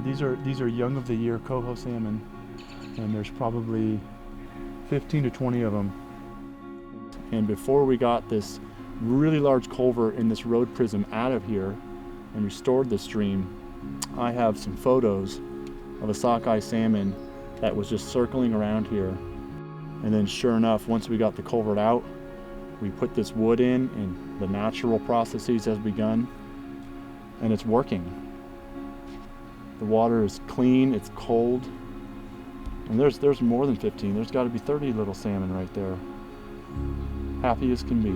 These are young of the year coho salmon, and there's probably 15 to 20 of them. And before we got this really large culvert in this road prism out of here and restored the stream, I have some photos of a sockeye salmon that was just circling around here. And then sure enough, once we got the culvert out, we put this wood in and the natural processes has begun, and it's working. The water is clean, it's cold, and there's more than 15. There's got to be 30 little salmon right there. Happy as can be.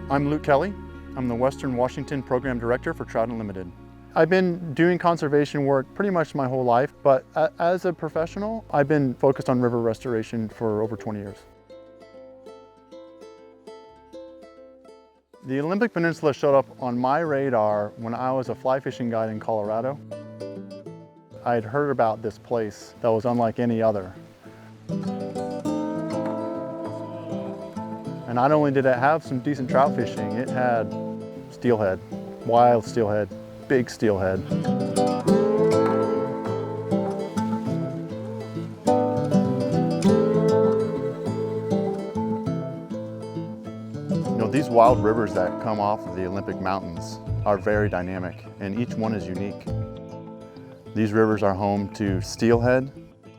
I'm Luke Kelly. I'm the Western Washington Program Director for Trout Unlimited. I've been doing conservation work pretty much my whole life, but as a professional, I've been focused on river restoration for over 20 years. The Olympic Peninsula showed up on my radar when I was a fly fishing guide in Colorado. I had heard about this place that was unlike any other. And not only did it have some decent trout fishing, it had steelhead, wild steelhead, big steelhead. These wild rivers that come off of the Olympic Mountains are very dynamic, and each one is unique. These rivers are home to steelhead,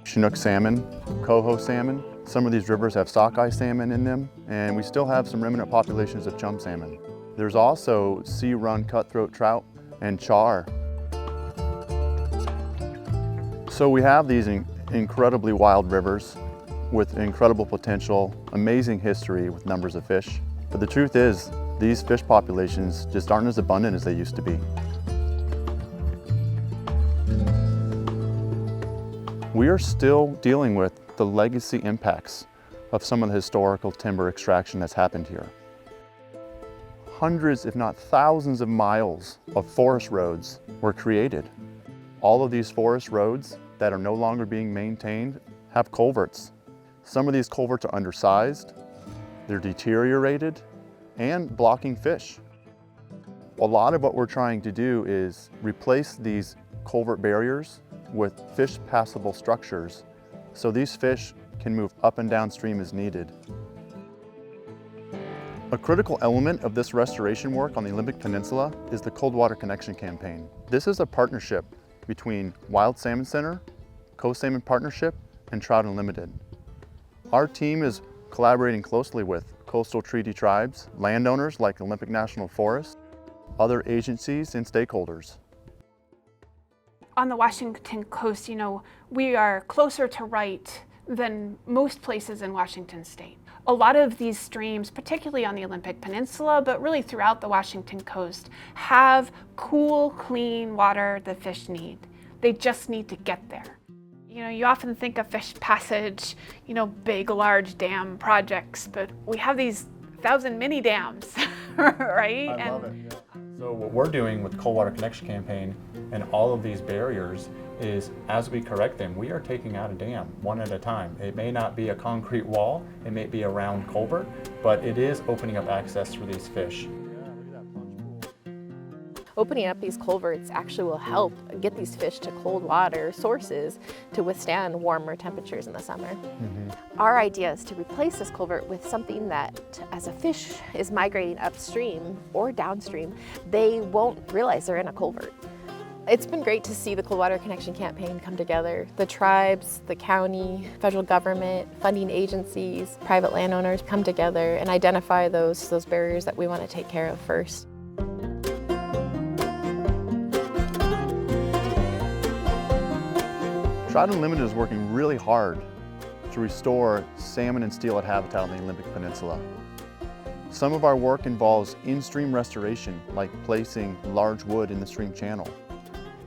Chinook salmon, coho salmon. Some of these rivers have sockeye salmon in them, and we still have some remnant populations of chum salmon. There's also sea-run cutthroat trout and char. So we have these incredibly wild rivers with incredible potential, amazing history with numbers of fish. But the truth is, these fish populations just aren't as abundant as they used to be. We are still dealing with the legacy impacts of some of the historical timber extraction that's happened here. Hundreds, if not thousands of miles of forest roads were created. All of these forest roads that are no longer being maintained have culverts. Some of these culverts are undersized, they're deteriorated, and blocking fish. A lot of what we're trying to do is replace these culvert barriers with fish passable structures so these fish can move up and downstream as needed. A critical element of this restoration work on the Olympic Peninsula is the Cold Water Connection campaign. This is a partnership between Wild Salmon Center, Coast Salmon Partnership, and Trout Unlimited. Our team is collaborating closely with coastal treaty tribes, landowners like Olympic National Forest, other agencies and stakeholders. On the Washington coast, we are closer to right than most places in Washington state. A lot of these streams, particularly on the Olympic Peninsula, but really throughout the Washington coast, have cool, clean water the fish need. They just need to get there. You often think of fish passage, big, large dam projects, but we have these 1,000 mini dams, right? I love it. So what we're doing with the Cold Water Connection campaign and all of these barriers is, as we correct them, we are taking out a dam one at a time. It may not be a concrete wall, it may be a round culvert, but it is opening up access for these fish. Opening up these culverts actually will help get these fish to cold water sources to withstand warmer temperatures in the summer. Our idea is to replace this culvert with something that, as a fish is migrating upstream or downstream, they won't realize they're in a culvert. It's been great to see the Cold Water Connection campaign come together. The tribes, the county, federal government, funding agencies, private landowners come together and identify those barriers that we want to take care of first. Trout Unlimited is working really hard to restore salmon and steelhead habitat on the Olympic Peninsula. Some of our work involves in-stream restoration, like placing large wood in the stream channel,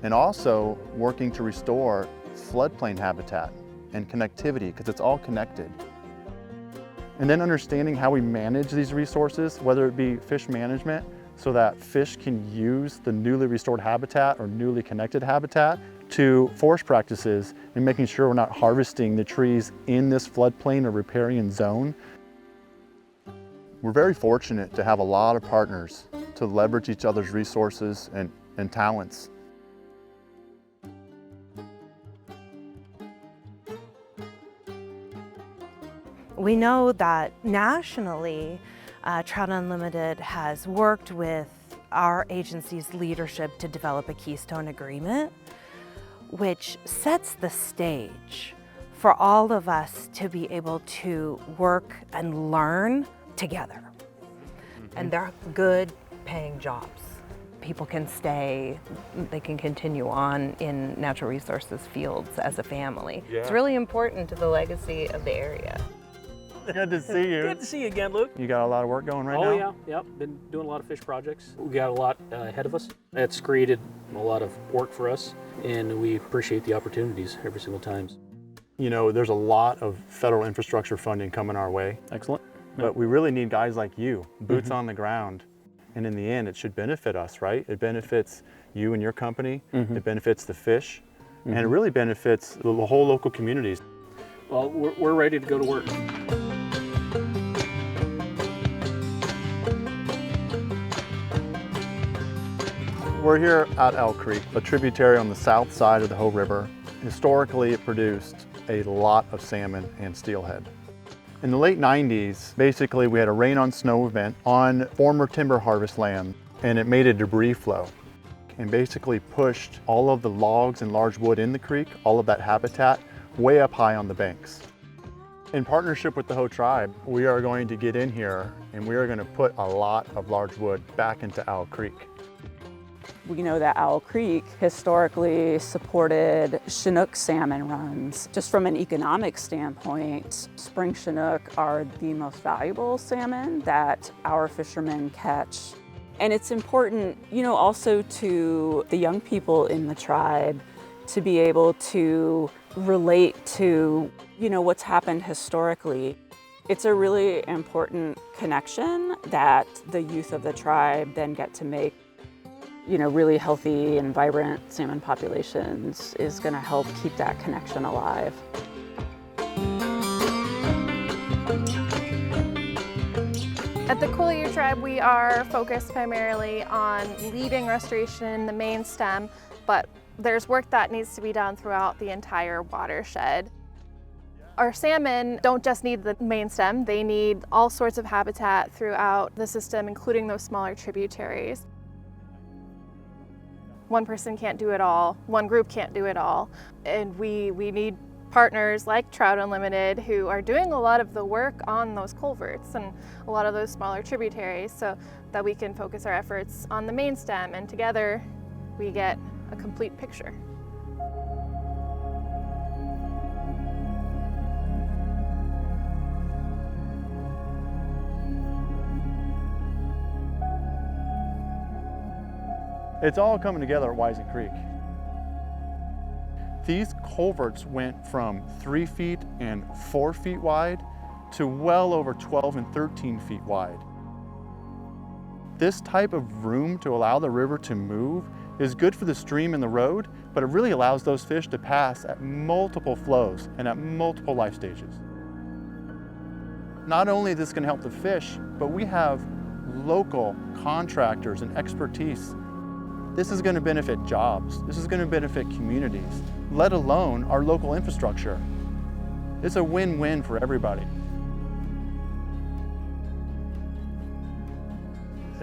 and also working to restore floodplain habitat and connectivity, because it's all connected. And then understanding how we manage these resources, whether it be fish management, so that fish can use the newly restored habitat or newly connected habitat, to forest practices and making sure we're not harvesting the trees in this floodplain or riparian zone. We're very fortunate to have a lot of partners to leverage each other's resources and talents. We know that nationally, Trout Unlimited has worked with our agency's leadership to develop a Keystone Agreement, which sets the stage for all of us to be able to work and learn together. And they're good paying jobs. People can stay, they can continue on in natural resources fields as a family. Yeah. It's really important to the legacy of the area. Good to see you. Good to see you again, Luke. You got a lot of work going right now? Oh yeah, been doing a lot of fish projects. We got a lot ahead of us. It's created a lot of work for us, and we appreciate the opportunities every single time. You know, there's a lot of federal infrastructure funding coming our way. Excellent. But we really need guys like you, boots on the ground. And in the end, it should benefit us, right? It benefits you and your company. It benefits the fish. And it really benefits the whole local communities. Well, we're ready to go to work. We're here at Elk Creek, a tributary on the south side of the Hoh River. Historically, it produced a lot of salmon and steelhead. In the late 90s, basically we had a rain on snow event on former timber harvest land, and it made a debris flow and basically pushed all of the logs and large wood in the creek, all of that habitat, way up high on the banks. In partnership with the Hoh tribe, we are going to get in here and we are going to put a lot of large wood back into Owl Creek. We know that Owl Creek historically supported Chinook salmon runs. Just from an economic standpoint, spring Chinook are the most valuable salmon that our fishermen catch. And it's important, you know, also to the young people in the tribe to be able to relate to, you know, what's happened historically. It's a really important connection that the youth of the tribe then get to make. You know, really healthy and vibrant salmon populations is going to help keep that connection alive. At the Coolier Tribe, we are focused primarily on leading restoration in the main stem, but there's work that needs to be done throughout the entire watershed. Our salmon don't just need the main stem, they need all sorts of habitat throughout the system, including those smaller tributaries. One person can't do it all, one group can't do it all, and we need partners like Trout Unlimited who are doing a lot of the work on those culverts and a lot of those smaller tributaries so that we can focus our efforts on the main stem, and together we get a complete picture. It's all coming together at Wisen Creek. These culverts went from 3 feet and 4 feet wide to well over 12 and 13 feet wide. This type of room to allow the river to move is good for the stream and the road, but it really allows those fish to pass at multiple flows and at multiple life stages. Not only is this going to help the fish, but we have local contractors and expertise. This is going to benefit jobs. This is going to benefit communities, let alone our local infrastructure. It's a win-win for everybody.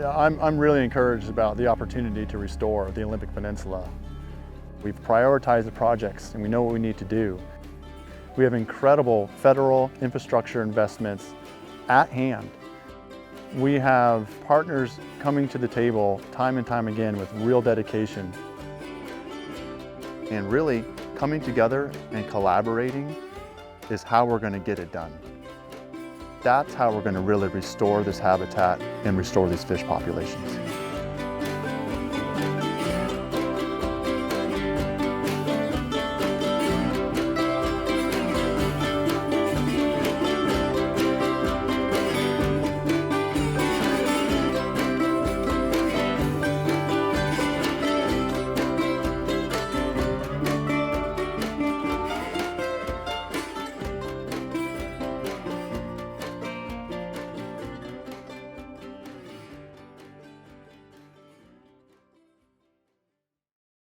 I'm really encouraged about the opportunity to restore the Olympic Peninsula. We've prioritized the projects and we know what we need to do. We have incredible federal infrastructure investments at hand. We have partners coming to the table time and time again with real dedication. And really coming together and collaborating is how we're going to get it done. That's how we're going to really restore this habitat and restore these fish populations.